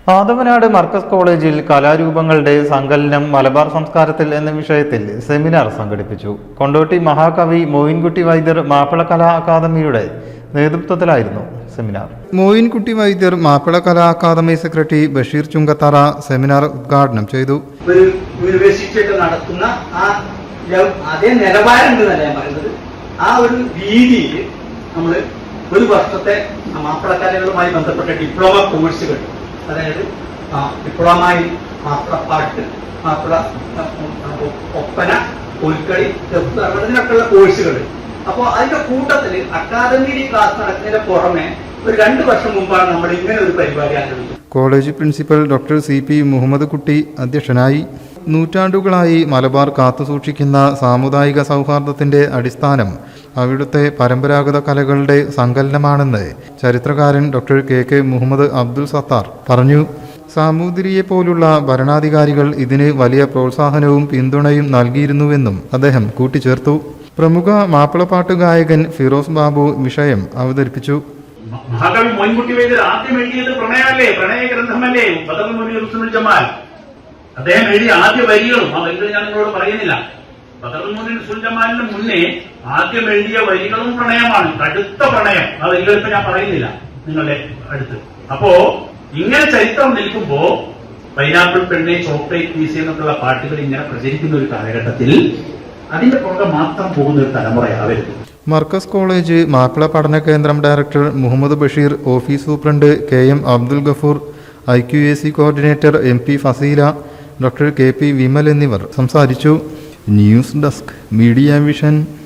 ആദവനാട് മർക്കസ് കോളേജിൽ കലാരൂപങ്ങളുടെ സങ്കലനം മലബാർ സംസ്കാരത്തിൽ എന്ന വിഷയത്തിൽ സെമിനാർ സംഘടിപ്പിച്ചു. കൊണ്ടോട്ടി മഹാകവി മോയിൻകുട്ടി വൈദ്യർ മാപ്പിള കലാ അക്കാദമിയുടെ നേതൃത്വത്തിലായിരുന്നു seminar. Moyinkutty Vaidyar Mappila Kala academy secretary Basheer Chungathara seminar ഉദ്ഘാടനം ചെയ്തു. ഒരു യൂണിവേഴ്സിറ്റിയൊക്കെ നടത്തുന്ന അതേ നിലവാരം ഞാൻ പറയുന്നത് ആ ഒരു രീതിയിൽ നമ്മൾ ഒരു വർഷത്തെ മാപ്പിള കലകളുമായി ബന്ധപ്പെട്ട ഡിപ്ലോമ കോഴ്സുകൾ, അതായത് ഡിപ്ലോമ ഇൻ മാപ്പിളപ്പാട്ട്, മാപ്പിള ഒപ്പന, കോൽക്കളി, ഇതിനൊക്കെയുള്ള കോഴ്സുകൾ. അപ്പോൾ അതിന്റെ കൂട്ടത്തിൽ അക്കാദമിയിൽ ക്ലാസ് നടക്കുന്നതിന് പുറമെ ഒരു 2 വർഷം മുമ്പാണ് നമ്മൾ ഇങ്ങനെ ഒരു പരിപാടി ആരംഭിച്ചത്. College principal doctor CP Muhammad Kutty അധ്യക്ഷനായി. നൂറ്റാണ്ടുകളായി മലബാർ കാത്തുസൂക്ഷിക്കുന്ന സാമുദായിക സൗഹാർദ്ദത്തിന്റെ അടിസ്ഥാനം അവിടുത്തെ പരമ്പരാഗത കലകളുടെ സങ്കലനമാണെന്ന് ചരിത്രകാരൻ ഡോക്ടർ KK മുഹമ്മദ് അബ്ദുൽ സത്താർ പറഞ്ഞു. സാമൂതിരിയെ പോലുള്ള ഭരണാധികാരികൾ ഇതിന് വലിയ പ്രോത്സാഹനവും പിന്തുണയും നൽകിയിരുന്നുവെന്നും അദ്ദേഹം കൂട്ടിച്ചേർത്തു. പ്രമുഖ മാപ്പിളപ്പാട്ട് ഗായകൻ ഫിറോസ് ബാബു വിഷയം അവതരിപ്പിച്ചു. മഹാകവി മോയിൻകുട്ടി വൈദ്യർ ആദ്യം എഴുതിയത് പ്രണയമല്ലേ, പ്രണയ ഗ്രന്ഥമല്ലേ, ബദറുൽ മുനീർ ഹുസ്നുൽ ജമാൽ. അദ്ദേഹം എഴുതിയ ആദ്യ വരികളും ആ വരികൾ ഞാൻ നിങ്ങളോട് പറയുന്നില്ല. ബദറുൽ മുനീർ ഹുസ്നുൽ ജമാലിന് മുന്നേ ആദ്യം എഴുതിയ വരികളും പ്രണയമാണ്, കടുത്ത പ്രണയം. ആ വരികളിപ്പോ ഞാൻ പറയുന്നില്ല നിങ്ങളുടെ അടുത്ത്. അപ്പോ ഇങ്ങനെ ചരിത്രം നിൽക്കുമ്പോ പൈനാപ്പിൾ പെണ്ണെ, ചോക്ലേറ്റ് പീസ് എന്നൊക്കെയുള്ള പാട്ടുകൾ ഇങ്ങനെ പ്രചരിക്കുന്ന ഒരു കാലഘട്ടത്തിൽ അതിന്റെ പുറകെ മാത്രം പോകുന്ന ഒരു തലമുറയാവരുത്. Markaz college Mappila Padana Kendram director Muhammad Basheer, office superintendent KM Abdul Gafoor, IQAC coordinator MP Fasila, doctor KP Vimal എന്നിവർ സംസാരിച്ചു. News desk, media vision.